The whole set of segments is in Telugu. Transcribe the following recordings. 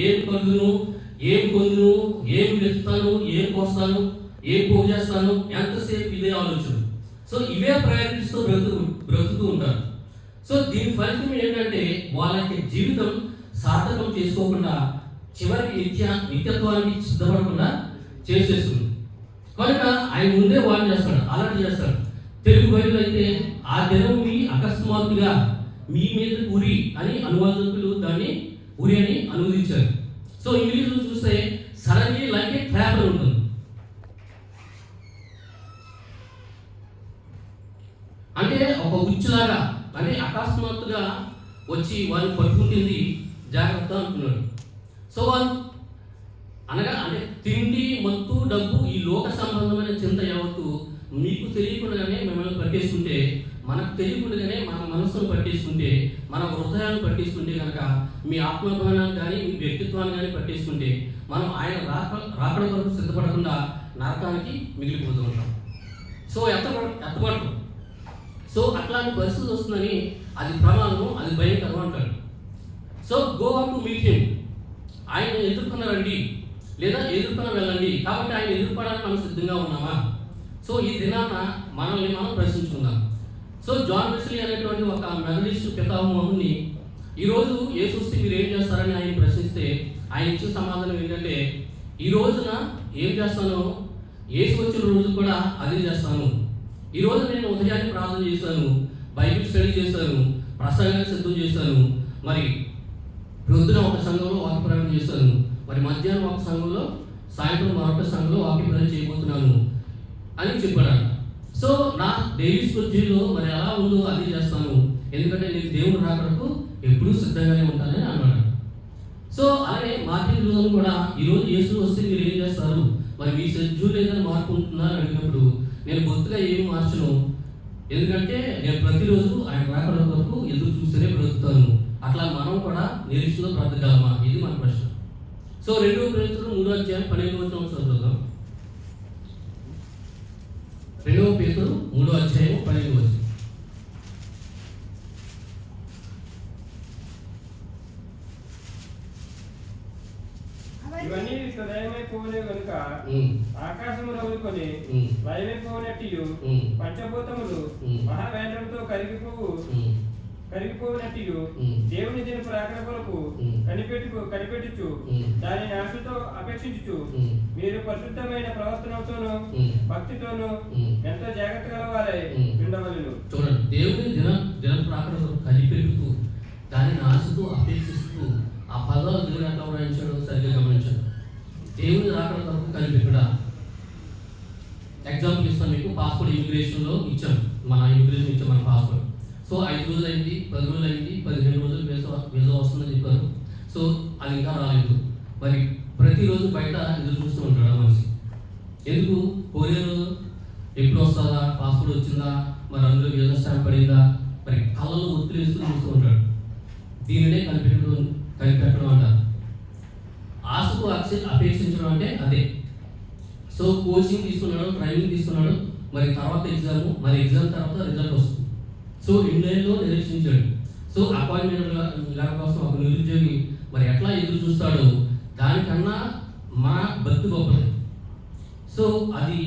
ఏం కలుగును, ఏం పొందును, ఏం వెళ్తాను, ఏం కోస్తాను, ఏం పోగు చేస్తాను, ఎంతసేపు ఇదే ఆలోచన. సో ఇవే ప్రయారిటీస్తో బ్రతుకుతూ ఉంటారు. సో దీని ఫలితం ఏంటంటే వాళ్ళకి జీవితం సార్థకం చేసుకోకుండా చివరికి నిత్యత్వానికి సిద్ధపడకుండా చేసేస్తుంది. కనుక ఆయన ముందే వాడు చేస్తాడు, అలాంటి చేస్తాడు. తెలుగు బైబిల్ అయితే ఆ దినం మీ అకస్మాత్తుగా మీ మీద ఉరి అని అనువాదకులు దాన్ని ఉరి అని అనువదించారు. సో ఇంగ్లీష్లో చూస్తే సడన్లీ లైక్ ఏ ట్రాప్ అని ఉంటుంది. అంటే ఒక ఉచ్చులాగా, అంటే అకస్మాత్తుగా వచ్చి వారిని పట్టుకుంటుంది, జాగ్రత్త అంటున్నాడు. సో వాళ్ళు అనగా అంటే తిండి, మత్తు, డబ్బు, ఈ లోక సంబంధమైన చింత యావత్తు మీకు తెలియకుండానే మిమ్మల్ని పట్టేస్తుంటే, మనకు తెలియకుండానే మన మనసును పట్టేస్తుంటే, మన హృదయాన్ని పట్టేస్తుంటే కనుక మీ ఆత్మాభిమానాన్ని కానీ మీ వ్యక్తిత్వాన్ని కానీ పట్టేస్తుంటే మనం ఆయన రాకడ వరకు సిద్ధపడకుండా నరకానికి మిగిలిపోతూ ఉంటాం. సో ఎత్తబడటం. సో అట్లాంటి పరిస్థితి వస్తుందని అది ప్రమాదం, అది భయంకరం అంటాడు. So go out to meet him. ఆయన ఎదుర్కొన్నారండి లేదా ఎదుర్కొని వెళ్ళండి. కాబట్టి ఆయన ఎదుర్కోవడానికి మనం సిద్ధంగా ఉన్నామా? సో ఈ దినాన మనల్ని మనం ప్రశ్నించుకుందాం. సో జాన్ వెస్లీ అనేటువంటి ఒక మెథడిస్ట్ పితామహుని ఈరోజు యేసు వస్తే మీరు ఏం చేస్తారని ఆయన ప్రశ్నిస్తే ఆయన ఇచ్చిన సమాధానం ఏంటంటే, ఈ రోజున ఏం చేస్తానో యేసు వచ్చిన రోజు కూడా అదే చేస్తాను. ఈరోజు నేను ఉదయాన్నే ప్రార్థన చేశాను, బైబిల్ స్టడీ చేశాను, ప్రసంగాన్ని సిద్ధం చేశాను, మరి ప్రొద్దున ఒక సంఘంలో వాక్య ప్రయాణం చేశాను, మరి మధ్యాహ్నం ఒక సంఘంలో, సాయంత్రం మరొక సంఘంలో వాక్య ప్రయాణం చేయబోతున్నాను అని చెప్పాడు. సో నా డైలీ స్కెడ్యూల్లో మరి ఎలా ఉందో అది చేస్తాను, ఎందుకంటే నేను దేవుడు రాకడకు ఎప్పుడూ సిద్ధంగానే ఉంటానని అన్నాడు. సో అలాగే మార్టిన్ లూథర్ కూడా ఈరోజు యేసు వస్తే మీరు ఏం చేస్తారు, మరి మీ షెడ్యూల్ ఏదైనా మార్పు ఉంటుందని అడిగినప్పుడు నేను బొత్తుగా ఏమి మార్చను, ఎందుకంటే నేను ప్రతిరోజు ఆయన రాకడ వరకు ఎదురు చూస్తూనే బ్రతుకుతాను. అట్లా మనం కూడా నిరీక్షలో బ్రతకగలమా? ఇది మన ప్రశ్న. సో 2 పేతురు 3:12 చదువుదాం. 2 పేతురు 3:12. ఇవన్నీ హృదయమైపోనే కనుక ఆకాశము రగులుకొని లయమైపోనట్టు పంచభూతములు మహావేంద్రంతో కరిగిపోనట్టు దేవుని దీని ప్రాకరణ కొరకు కనిపెట్టుచు దానిని ఆశతో అపేక్షించుచు మీరు పరిశుద్ధమైన ప్రవర్తనతోనూ భక్తితోనూ ఎంతో జాగ్రత్త గలవారై ఉండవలెను. చూడండి, దేవుని దిన ప్రాకరణ కొరకు కనిపెట్టుతూ దానిని ఆశతో అపేక్షిస్తూ ఆ పదాలు దేవుడు ఎట్లా వ్రాయించాడో సరిగ్గా గమనించాడు. దేవుని రాకడ కొరకు కనిపెట్టుడా. ఎగ్జాంపుల్ ఇస్తాను మీకు. పాస్పోర్ట్ ఇమిగ్రేషన్లో ఇచ్చాం, మన ఇమిగ్రేషన్ ఇచ్చాం మన పాస్పోర్ట్. సో 5 రోజులు అయింది, 10 రోజులు అయింది, 15 రోజులు వీసా వస్తుందని చెప్పారు. సో అది ఇంకా రాలేదు. మరి ప్రతిరోజు బయట ఎదురు చూస్తూ ఉంటాడు ఆ మనిషి. ఎందుకు? కొరియర్ ఎప్పుడు వస్తుందా, పాస్పోర్ట్ వచ్చిందా, మరి అందులో వీసా స్టాంప్ పడిందా, మరి కళ్ళలో ఒత్తిడి వేస్తూ చూస్తూ ఉంటాడు. దీనినే కనిపెట్టడం అంటారు. ఆశకు అపేక్షించడం అంటే అదే. సో కోచింగ్ తీసుకున్నాడు, ట్రైనింగ్ తీసుకున్నాడు, మరి తర్వాత ఎగ్జామ్, మరి ఎగ్జామ్ తర్వాత రిజల్ట్ వస్తుంది. సో ఇండియాలో నిరీక్షించాడు. సో అపాయింట్మెంట్ కోసం ఒక నిరుద్యోగి మరి ఎట్లా ఎదురు చూస్తాడో దానికన్నా మన భక్తి గొప్పది. సో అది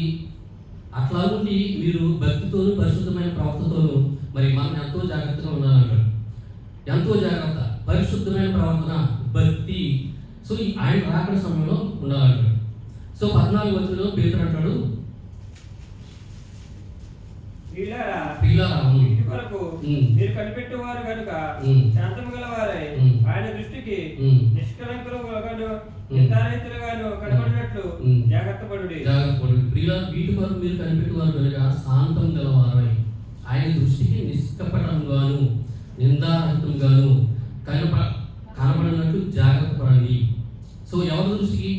అట్లా నుండి మీరు భక్తితోనూ పరిశుద్ధమైన ప్రవర్తనతోనూ మరి మనం ఎంతో జాగ్రత్తగా ఉండాలంటాడు. ఎంతో జాగ్రత్త, పరిశుద్ధమైన ప్రవర్తన, భక్తి. సో ఆయన రాకడ సమయంలో ఉండాలంటాడు. సో 14 పేతురు అంటాడు, మీరు కనిపెట్టేవారు కనుక శాంతము గలవారై ఆయన దృష్టికి నిష్కలంకులుగాను నిర్ధారితులుగాను కనబడినట్లు జాగ్రత్త పడుడి. వీటి కొరకు మీరు కనిపెట్టేవారు కనుక శాంతం గలవారై ఆయన దృష్టికి నిష్కపటంగాను నిందారహితంగాను కనబడినట్లు జాగ్రత్త పడండి. సో ఎవరి దృష్టికి?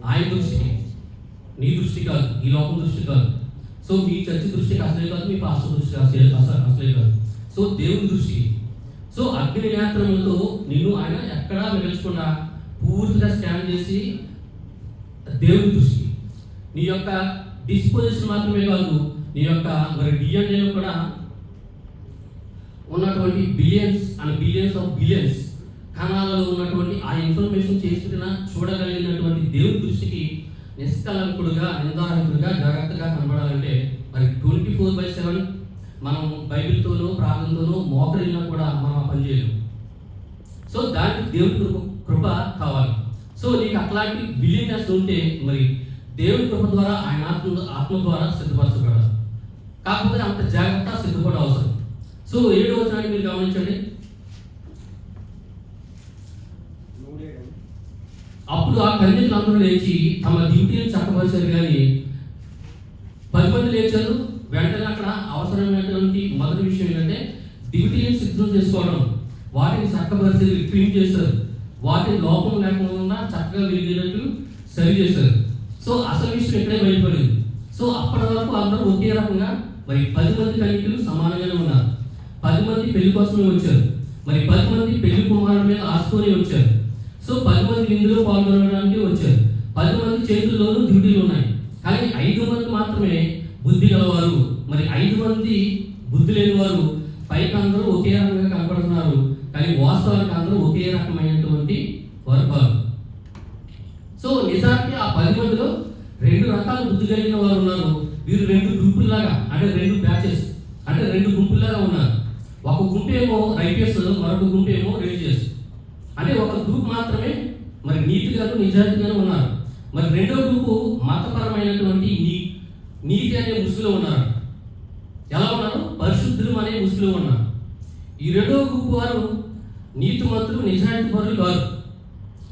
ఆయన దృష్టికి, నీ దృష్టి కాదు, ఈ లోకం దృష్టి కాదు. సో మీ చర్చి దృష్టికి అసలే కాదు, మీ పాస్టర్ దృష్టికి అసలే కాదు. సో దేవుని దృష్టికి. సో అగ్ని నేత్రములతో నిన్ను ఆయన ఎక్కడా మిగల్చకుండా పూర్తిగా స్కాన్ చేసి దేవుని దృష్టికి, నీ యొక్క డిస్పోజిషన్ మాత్రమే కాదు, నీ యొక్క మరి డిఎన్ఏలో కూడా ఉన్నటువంటి billions and billions of billions కణాలలో ఉన్నటువంటి ఆ ఇన్ఫర్మేషన్ చేసుకున్న చూడగలిగినటువంటి దేవుడి దృష్టికి నిష్కలంకుడుగా నిందారహితుడుగా జాగ్రత్తగా కనబడాలంటే మరి 24/7 మనం బైబిల్తోనూ ప్రార్థనతోనూ మోకరిల్లా కూడా మనం ఆ పని చేయలేము. సో దానికి దేవుడి కృప కావాలి. సో నీకు అట్లాంటి విలీనెస్ ఉంటే మరి దేవుడి కృప ద్వారా ఆయన ఆత్మ ద్వారా సిద్ధపరచబడాలి. కాకపోతే అంత జాగ్రత్త సిద్ధపడ అవసరం. సో 7వ వచనాన్ని మీరు గమనించండి. అప్పుడు ఆ కన్యకులందరూ లేచి తమ డ్యూటీని చక్కపరిచారు. కానీ 10 మంది లేచారు. వెంటనే అక్కడ అవసరమైనటువంటి మొదటి విషయం ఏంటంటే డ్యూటీని సిద్ధం చేసుకోవడం, వాటిని చక్కపరిచి క్లీన్ చేశారు, వాటిని లోపం లేకుండా చక్కగా వెలిగేటట్టు సరి చేశారు. సో అసలు విషయం ఇక్కడే బయటపడింది. సో అప్పటి వరకు అందరూ ఒకే రకంగా మరి 10 మంది కన్యకులు సమానంగానే ఉన్నారు. 10 మంది పెళ్లి కోసమే వచ్చారు. మరి 10 మంది పెళ్లి కుమారుల మీద ఆశతోనే వచ్చారు. సో 10 మంది విందులో పాల్గొనడానికి వచ్చారు. 10 మంది చేతుల్లోనూ డ్యూటీలు ఉన్నాయి. కానీ 5 మంది మాత్రమే బుద్ధి గలవారు. మరి 5 మంది బుద్ధి లేని వారు పైకి అందరూ ఒకే రకంగా కనపడుతున్నారు. కానీ వాస్తవానికి అందరూ ఒకే రకమైనటువంటి వారు కాదు. సో నిజానికి ఆ 10 మందిలో 2 రకాల బుద్ధి కలిగిన వారు ఉన్నారు. వీరు 2 గ్రూపుల్లాగా అంటే 2 బ్యాచెస్ అంటే 2 గుంపుల్లాగా ఉన్నారు. ఒక గుంపు ఏమో రైటియస్, మరొక గుంపు ఏమో రిలీజియస్. అంటే ఒక గ్రూప్ మాత్రమే మరి నీతిగాను నిజాయితీగాను ఉన్నారు. మరి రెండో గ్రూపు మతపరమైనటువంటి నీతి అనే ముసుగులో ఉన్నారు. ఎలా ఉన్నారు? పరిశుద్ధులు అనే ముసుగులో ఉన్నారు. ఈ రెండో గ్రూపు వారు నీతిమంతులు, నిజాయితీ పరులు కాదు.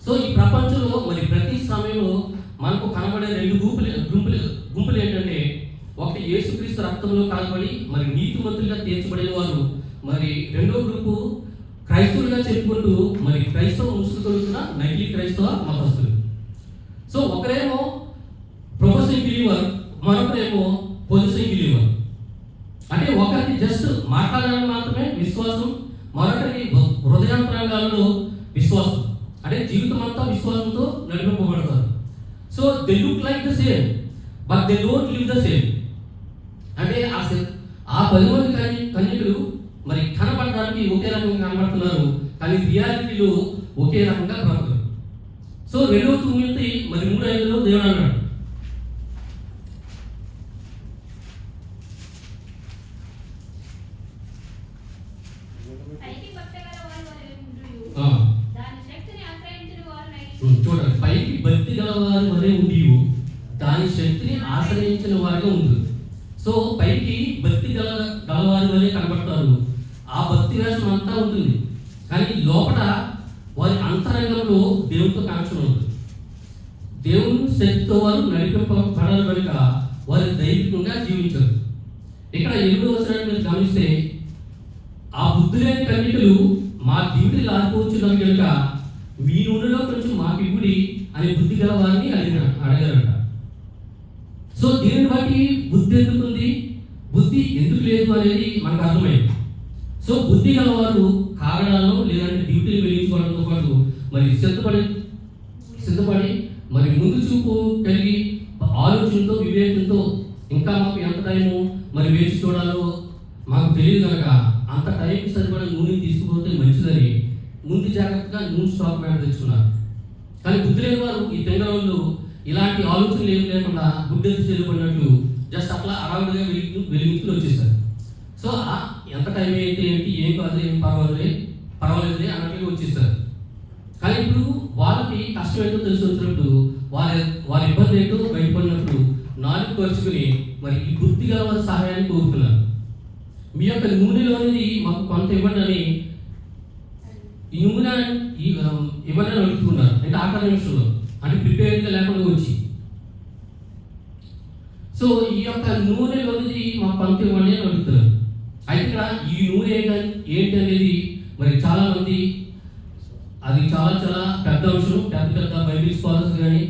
సో ఈ ప్రపంచంలో మరి ప్రతి సమయంలో మనకు కనబడే 2 గుంపులు ఏంటంటే ఒకటి యేసుక్రీస్తు రక్తంలో కనబడి మరి నీతిమంతులుగా తీర్చబడిన వారు. మరి రెండో గ్రూపు క్రైస్తవులుగా చెప్పుకుంటూ మరి క్రైస్తవ ముసుగు తొలుగుతున్న నకిలీ క్రైస్తవ మతస్థులు. సో ఒకరేమో ప్రొఫెసింగ్ బిలీవర్, మరొకరేమో పొజిసింగ్ బిలీవర్. అంటే ఒకరికి జస్ట్ మాట్లాడడానికి మాత్రమే విశ్వాసం, మరొకరికి హృదయాంతరంగాల్లో విశ్వాసం. అంటే జీవితం అంతా విశ్వాసంతో నడిపింపబడతారు. So they look like the same but they don't live the same. అంటే ఆ 10 మంది కన్యకులు మరి కనబడడానికి ఒకే రకంగా కనబడుతున్నారు, కానీ రియాలిటీలో ఒకే రకంగా బ్రతకరు. సో 2వ తూమితి మరి 3:5లో దేవుడు అన్నాడు, చూడండి, పైకి భక్తి గలవారు వలె ఉండి దాని శక్తిని ఆశ్రయించిన వారిగా ఉంది. సో పైకి భక్తి గలవారి వలె కనబడతారు, ఆ భక్తి వేషం అంతా ఉంటుంది. కానీ లోపల వారి అంతరంగంలో దేవునితో కనెక్షన్ ఉంటుంది. దేవుని శక్తితో వారు నడిపింపబడాలి కనుక వారు దైవికంగా జీవించారు. ఇక్కడ 8వ వచనాన్ని మీరు గమనిస్తే, ఆ బుద్ధి లేని కన్యకలు మా డ్యూటీలు ఆడుకోవచ్చున్నాం కనుక మీ నూనెలో కొంచెం మాకు ఇవ్వుడి అని బుద్ధి గల వారిని అడిగారంట. సో దీనిని బట్టి బుద్ధి ఎందుకు ఉంది, బుద్ధి ఎందుకు లేదు అనేది మనకు అర్థమైంది. సో బుద్ధి గలవారు కారణాలను లేదంటే డ్యూటీలు వెలిగించుకోవడంతో పాటు మరి సిద్ధపడి మరి ముందు చూపు కలిగి ఆలోచనతో వివేకంతో ఇంకా మాకు ఎంత టైము మరి వేచి చూడాలో మాకు తెలియదు కనుక అంత టైంకి సరిపడే నూనెని తీసుకుపోతే మంచిదని ముందు జాగ్రత్తగా నూనె స్టాక్ మీద తెచ్చుకున్నారు. కానీ బుద్ధి లేని వారు ఈ తెంగరోళ్ళు ఇలాంటి ఆలోచనలు ఏమి లేకుండా గుడ్డెత్తి చేయబడినట్లు జస్ట్ అట్లా అరావుడిగా వెలిగించుకుని వచ్చేసారు. సో ఎంత టైం అయితే ఏంటి, ఏం కాదు, ఏం పర్వాలేదులే అన్నట్టుగా వచ్చేసారు. కానీ ఇప్పుడు వాళ్ళకి కష్టం ఏంటో తెలిసి వచ్చినప్పుడు వారి ఇబ్బంది ఏంటో బయటపడినప్పుడు నాలుగు ఖర్చుకుని మరి ఈ బుద్ధి గల వారి సహాయాన్ని కోరుతున్నారు. మీ యొక్క నూనెలోనిది మాకు కొంత ఇవ్వండి అని ఈ నూనె ఇవ్వని అడుగుతున్నారు. అంటే ఆఖరి నిమిషంలో, అంటే ప్రిపేర్గా లేకుండా వచ్చి. సో ఈ యొక్క నూనెలోనిది మాకు కొంత ఇవ్వండి అని అడుగుతున్నారు. అయితే ఇక్కడ ఈ నూనె ఏంటి అనేది మరి చాలా మంది అది చాలా పెద్ద అంశం. పెద్ద బైబిల్ స్కాలర్స్ కానీ